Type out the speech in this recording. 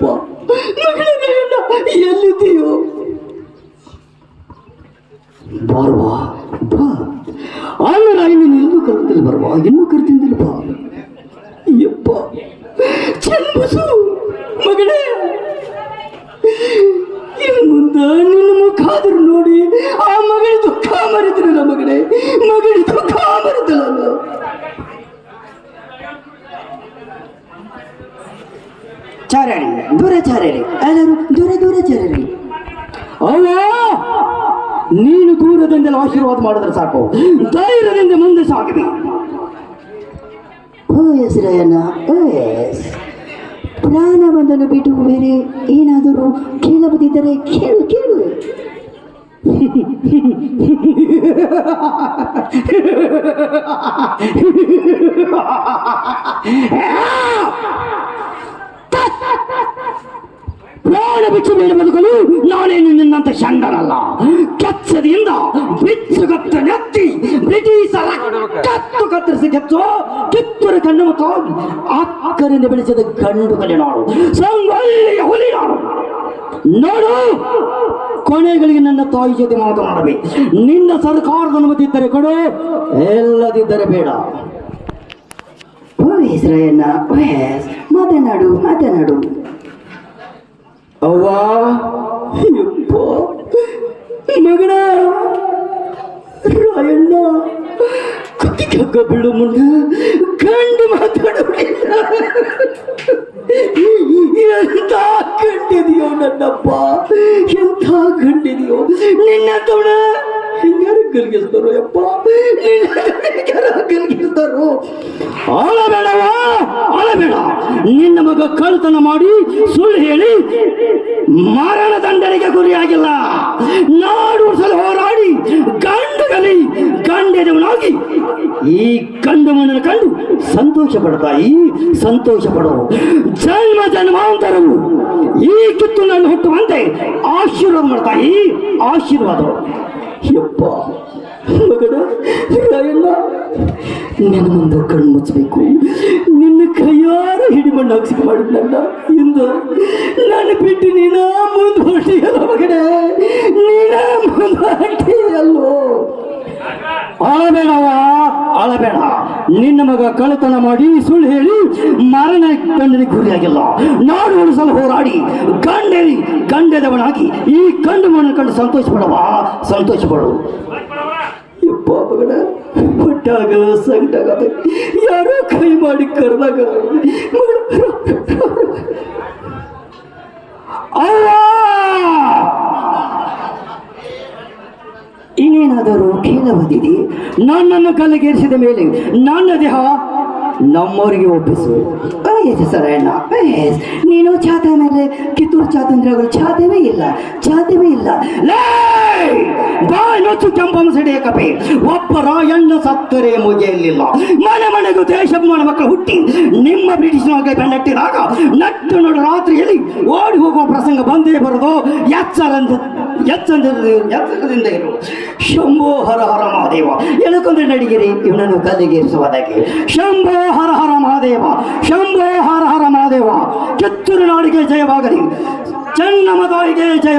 ಯಪ್ಪ ಮಗಳೇ ರಾಯಣ್ಣ ಎಲ್ಲಿದ್ದೀಯೋ? ಬಾರ್ವಾ ಬಾ. ಅಲ್ಲ ರಾಯಣ್ಣ ಇನ್ನೂ ಕರ್ತಿಲ್ಲ ಬರ್ವಾ, ಇನ್ನೂ ಕರ್ತಿದ್ದಿಲ್ಲ ಬಾ. ಯಪ್ಪ ಚನ್ಬಸು ಮಗಳೇ, ಇನ್ನು ಮುಂದೆ ನಿನ್ನ ಮುಖ ಆದರೂ ನೋಡಿ ಆ ಮಗಳ ದುಃಖ ಮರಿದ್ರಲ್ಲ ಮಗಳೇ, ಮಗಳ ದುಃಖ ಮರಿದಲ್ಲ. ಚಾರಣಿ ದೂರ ಚಾರರಿ, ಎಲ್ಲರೂ ದೂರ ದೂರ ಚಾರರಿ. ಅವ್ವ ನೀನು ದೂರದಿಂದಲೇ ಆಶೀರ್ವಾದ ಮಾಡಿದ್ರೆ ಸಾಕು, ಧೈರ್ಯದಿಂದ ಮುಂದೆ ಸಾಗಿದೆ. ಓ ಎಸ್ ರಾಯಣ್ಣ, ಓ ಎಸ್. ಪ್ರಾಣವನ್ನು ಬಿಟ್ಟು ಬೇರೆ ಏನಾದರೂ ಕೇಳಬಹುದಿದ್ದರೆ ಕೇಳು ಕೇಳು. ಪ್ರಾಣ ಬಿಚ್ಚು ಮೇಲೆ ಬದುಕಲು ನಾನೇನು ನಿನ್ನಂತ ಷಂಡನಲ್ಲ. ಕೆಚ್ಚದಿಂದ ಬಿಚ್ಚುಗತ್ತ ನೆತ್ತಿ ಬ್ರಿಟಿಷರ ಕತ್ತು ಕತ್ತರಿಸಿ ಕೆಚ್ಚೋ ಕಿತ್ತೂರ ಕಣ್ಣು ಮತ್ತು ಅಕ್ಕರಿಂದ ಬೆಳೆಸಿದ ಗಂಡು ಕಲೆ ನಾಡು, ಸಂಗೊಳ್ಳಿಯ ಹುಲಿ ನಾಡು. ನೋಡು, ಕೊನೆಗಳಿಗೆ ನನ್ನ ತಾಯಿ ಜೊತೆ ಮಾತನಾಡಬೇಕು. ನಿನ್ನ ಸರ್ಕಾರದ ಅನುಮತಿ ಇದ್ದರೆ ಕೊಡು, ಎಲ್ಲದಿದ್ದರೆ ಬೇಡ. ವಯಸ್ ರಾಯಣ್ಣ, ವಯಸ್ ಮಾತನಾಡು ಮಾತನಾಡು. ಅವ್ವ ಯಪ್ಪ ಮಗನ ರಾಯಣ್ಣ ಕುತ್ತಿಗೆ ಬೀಳು ಮುಂದೆ ಕಂಡು ಮಾತಾಡೋದಿಲ್ಲ. ಎಂಥ ಕಂಡಿದೆಯೋ ನನ್ನಪ್ಪ, ಎಂಥ ಕಂಡಿದೆಯೋ. ನಿನ್ನಂತವನ ಯಾರು ಗಲ್ಗಿಸ್ತಾರೋ ಯಪ್ಪ, ಗಲ್ಗಿಸ್ತಾರೋ. ಅಳಬೇಡವ ಅಳಬೇಡ. ನಿನ್ನ ಮಗ ಕಳ್ತನ ಮಾಡಿ ಸುಳ್ಳು ಹೇಳಿ ಮರಣ ದಂಡನೆಗೆ ಗುರಿಯಾಗಿಲ್ಲ. ನಾಡು ಸಲ ಹೋರಾಡಿ ಗಂಡಗಲಿ ಗಂಡೆದವನಾಗಿ ಈ ಗಂಡು ಮಣ್ಣನ್ನು ಕಂಡು ಸಂತೋಷ ಪಡ್ತಾಯಿ, ಸಂತೋಷ ಪಡೋ. ಜನ್ಮ ಜನ್ಮಾಂತರವು ಈ ಕಿತ್ತೂರಿನಲ್ಲಿ ಹುಟ್ಟುವಂತೆ ಆಶೀರ್ವಾದ ಮಾಡ್ತಾಯಿ, ಆಶೀರ್ವಾದ. ಯಪ್ಪ ಮಗನ ರಾಯಣ್ಣ, ನಿನ್ನ ಮುಂದೆ ಕಣ್ಣು ಮುಚ್ಚಬೇಕು. ನಿನ್ನ ಕೈಯಾರ ಹಿಡಿಮಣ್ಣು ಹಾಕ್ಸಿಕೆ ಮಾಡಿದ್ ನನ್ನ ಇಂದು ನಾನು ಬಿಟ್ಟು ನೀನ ಮುಂದೆ ಹೊಟ್ಟಿಯಲ್ಲ ಮಗನೇ, ನೀನ ಮುಂದೆ ಹೊಟ್ಟಿಯಲ್ಲೋ. ಅಳಬೇಡವ ಅಳಬೇಡ. ನಿನ್ನ ಮಗ ಕಳ್ಳತನ ಮಾಡಿ ಸುಳ್ಳು ಹೇಳಿ ಮರಣ ದಂಡನೆ ಗುರಿಯಾಗಿಲ್ಲ. ನಾಡು ಉಳಿಸಲು ಹೋರಾಡಿ ಗಂಡೆದವನಾಗಿ ಈ ಗಂಡು ಮಣ್ಣು ಕಂಡು ಸಂತೋಷ ಪಡವ, ಸಂತೋಷ ಪಡು. ಯಪ್ಪ ಮಗನ ಹೊಟ್ಟಾಗ ಸಂಕಟಾಗ ಯಾರೋ ಕೈ ಮಾಡಿ ಕರೆದಾಗ ಇನ್ನೇನಾದರೂ ಕೇಳಬಹುದಿದೆ. ನನ್ನನ್ನು ಕಲ್ಲಿಗೇರಿಸಿದ ಮೇಲೆ ನನ್ನ ದೇಹ ನಮ್ಮವರಿಗೆ ಒಪ್ಪಿಸು. ಸರಣ್ಣ, ನೀನು ಚಾತ ಮೇಲೆ ಕಿತ್ತೂರು ಚಾತಂದ್ರಗಳು ಚಾತವೇ ಇಲ್ಲ, ಚಾತವೇ ಇಲ್ಲ. ಬಾಯ್ನೊಚ್ಚು ಕೆಂಪಮ್ಮ ಸಿಡಿಯ ಕಪೆ. ಒಬ್ಬ ರಾಯಣ್ಣ ಸತ್ತರೆ ಮುಗಿಯಲಿಲ್ಲ. ಮನೆ ಮನೆಗೂ ದೇಶಾಭಿಮಾನ ಮಕ್ಕಳು ಹುಟ್ಟಿ ನಿಮ್ಮ ಬ್ರಿಟಿಷ್ನೊಳಗೆ ಬೆನ್ನಟ್ಟಿದಾಗ ನಟ್ಟು ನಡು ರಾತ್ರಿಯಲ್ಲಿ ಓಡಿ ಹೋಗುವ ಪ್ರಸಂಗ ಬಂದೇ ಬರೋದು. ಎಚ್ಚರದಿಂದ ಇರು. ಶಂಭೋ ಹರ ಹರ ಮಹಾದೇವ ಎಳಕೊಂಡ್ರೆ ನಡಿಗಿರಿ ಇವನನ್ನು ಕಲ್ಲಿಗೇರಿಸುವುದಕ್ಕೆ. ಶಂಭೋ ಹರ ಹರ ಮಹಾದೇವ, ಶಂಭೋ ಹರ ಹರ ಮಹಾದೇವ. ಕಿತ್ತೂರು ನಾಡಿಗೆ ಜಯವಾಗಲಿ, ಚೆನ್ನಮ್ಮ ತಾಯಿಗೆ ಜಯ.